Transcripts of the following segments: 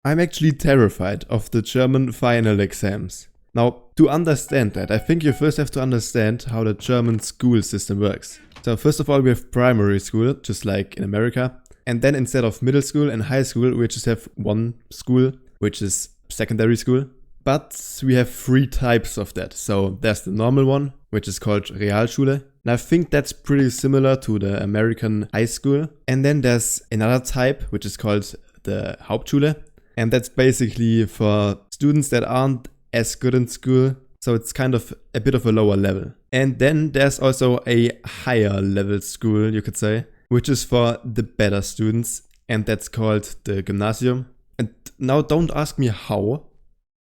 I'm actually terrified of the German final exams. Now, to understand that, I think you first have to understand how the German school system works. So first of all, we have primary school, just like in America. And then instead of middle school and high school, we just have one school, which is secondary school. But we have 3 types of that. So there's the normal one, which is called Realschule. And I think that's pretty similar to the American high school. And then there's another type, which is called the Hauptschule. And that's basically for students that aren't as good in school. So it's kind of a bit of a lower level. And then there's also a higher level school, you could say, which is for the better students. And that's called the Gymnasium. And now don't ask me how.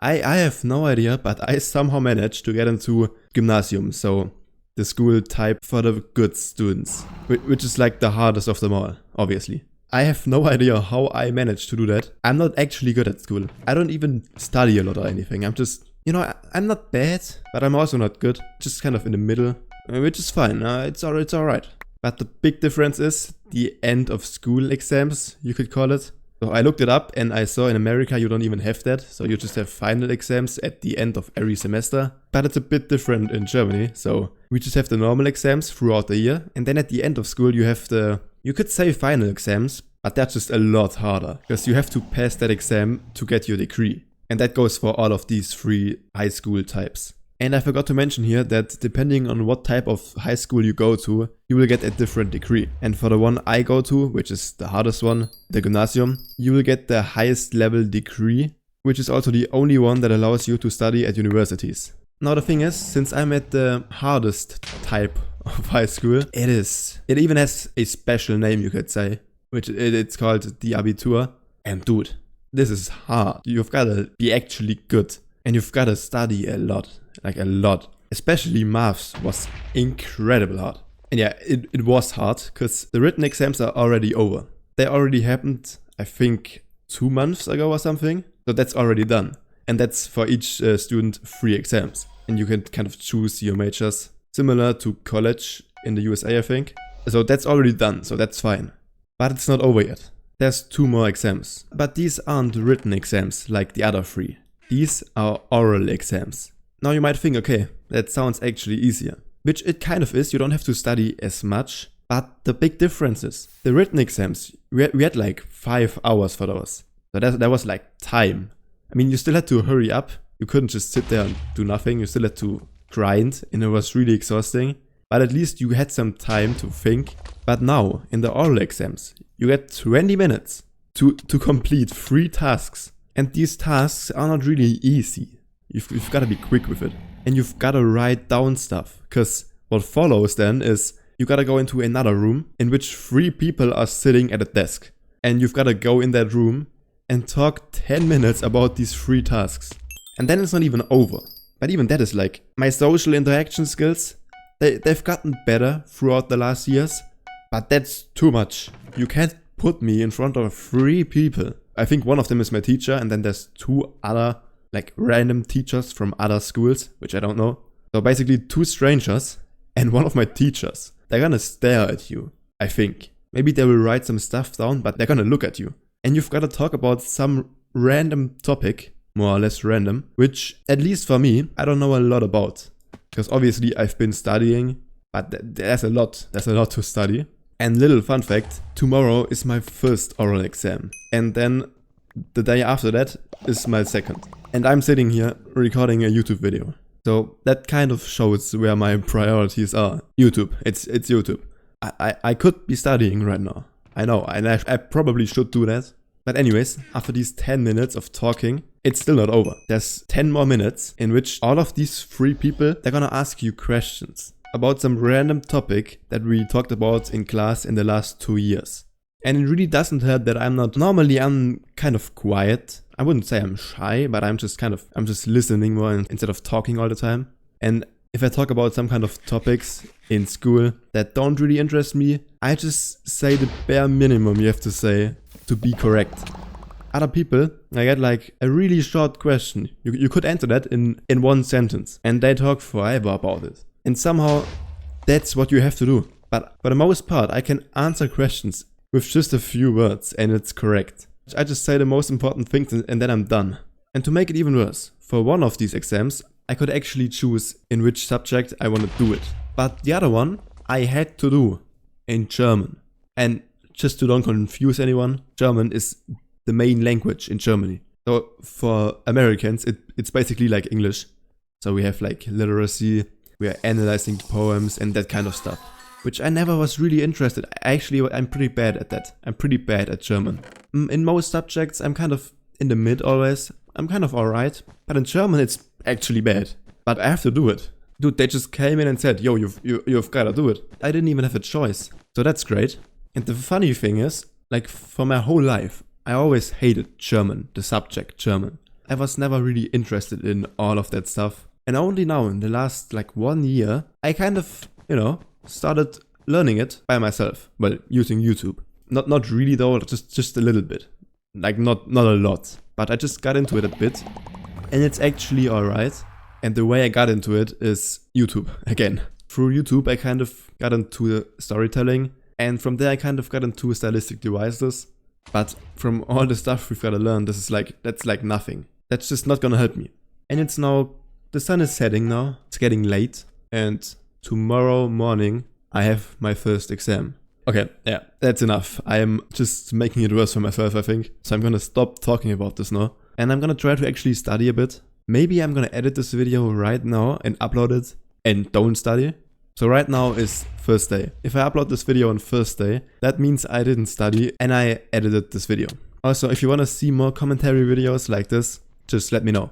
I have no idea, but I somehow managed to get into Gymnasium, so the school type for the good students, which is like the hardest of them all, obviously. I have no idea how I managed to do that. I'm not actually good at school. I don't even study a lot or anything. I'm just, I'm not bad, but I'm also not good. Just kind of in the middle, which is fine. It's alright. But the big difference is the end of school exams, you could call it. So I looked it up and I saw in America you don't even have that. So you just have final exams at the end of every semester. But it's a bit different in Germany. So we just have the normal exams throughout the year. And then at the end of school you have you could say final exams, but that's just a lot harder. Because you have to pass that exam to get your degree. And that goes for all of these 3 high school types. And I forgot to mention here that depending on what type of high school you go to, you will get a different degree. And for the one I go to, which is the hardest one, the Gymnasium, you will get the highest level degree, which is also the only one that allows you to study at universities. Now the thing is, since I'm at the hardest type of high school, it even has a special name, you could say, which it's called the Abitur. And dude, this is hard. You've gotta be actually good. And you've gotta study a lot. Like a lot. Especially maths was incredible hard. And yeah, it was hard because the written exams are already over. They already happened, I think, 2 months ago or something. So that's already done. And that's for each student 3 exams. And you can kind of choose your majors. Similar to college in the USA, I think. So that's already done, so that's fine. But it's not over yet. There's 2 more exams. But these aren't written exams like the other 3. These are oral exams. Now you might think, okay, that sounds actually easier. Which it kind of is, you don't have to study as much. But the big difference is, the written exams, we had like 5 hours for those. So that was like time. I mean, you still had to hurry up. You couldn't just sit there and do nothing. You still had to grind, and it was really exhausting. But at least you had some time to think. But now, in the oral exams, you get 20 minutes to complete 3 tasks. And these tasks are not really easy. You've got to be quick with it. And you've got to write down stuff. Because what follows then is you got to go into another room in which 3 people are sitting at a desk. And you've got to go in that room and talk 10 minutes about these 3 tasks. And then it's not even over. But even that is like, my social interaction skills, they've gotten better throughout the last years. But that's too much. You can't put me in front of 3 people. I think one of them is my teacher, and then there's 2 other, like, random teachers from other schools, which I don't know. So basically 2 strangers and one of my teachers. They're gonna stare at you, I think. Maybe they will write some stuff down, but they're gonna look at you. And you've gotta talk about some random topic, more or less random, which, at least for me, I don't know a lot about. Because obviously I've been studying, but there's a lot to study. And little fun fact, tomorrow is my first oral exam. And then the day after that is my second. And I'm sitting here recording a YouTube video. So that kind of shows where my priorities are. YouTube, it's YouTube. I could be studying right now. I know, and I probably should do that. But anyways, after these 10 minutes of talking, it's still not over. There's 10 more minutes in which all of these 3 people, they're gonna ask you questions about some random topic that we talked about in class in the last 2 years. And it really doesn't hurt that I'm kind of quiet. I wouldn't say I'm shy, but I'm just listening more instead of talking all the time. And if I talk about some kind of topics in school that don't really interest me, I just say the bare minimum you have to say to be correct. Other people, I get like a really short question. You could answer that in 1 sentence, and they talk forever about it. And somehow, that's what you have to do. But for the most part, I can answer questions with just a few words and it's correct. I just say the most important things and then I'm done. And to make it even worse, for one of these exams, I could actually choose in which subject I want to do it. But the other one, I had to do in German. And just to don't confuse anyone, German is the main language in Germany. So for Americans, it's basically like English. So we have like literacy, we are analyzing poems and that kind of stuff. Which I never was really interested. Actually, I'm pretty bad at that. I'm pretty bad at German. In most subjects, I'm kind of in the mid always. I'm kind of alright. But in German, it's actually bad. But I have to do it. Dude, they just came in and said, yo, you've gotta do it. I didn't even have a choice. So that's great. And the funny thing is, like for my whole life, I always hated German, the subject German. I was never really interested in all of that stuff. And only now, in the last like 1 year, I kind of, started learning it by myself. Well, using YouTube. Not really though, just a little bit. Like not a lot. But I just got into it a bit. And it's actually alright. And the way I got into it is YouTube again. Through YouTube, I kind of got into the storytelling. And from there, I kind of got into stylistic devices. But from all the stuff we've got to learn, that's like nothing. That's just not gonna help me. And it's now, the sun is setting now. It's getting late. And tomorrow morning, I have my first exam. Okay, yeah, that's enough. I am just making it worse for myself, I think. So I'm gonna stop talking about this now. And I'm gonna try to actually study a bit. Maybe I'm gonna edit this video right now and upload it and don't study. So right now is first day. If I upload this video on first day, that means I didn't study and I edited this video. Also, if you wanna see more commentary videos like this, just let me know.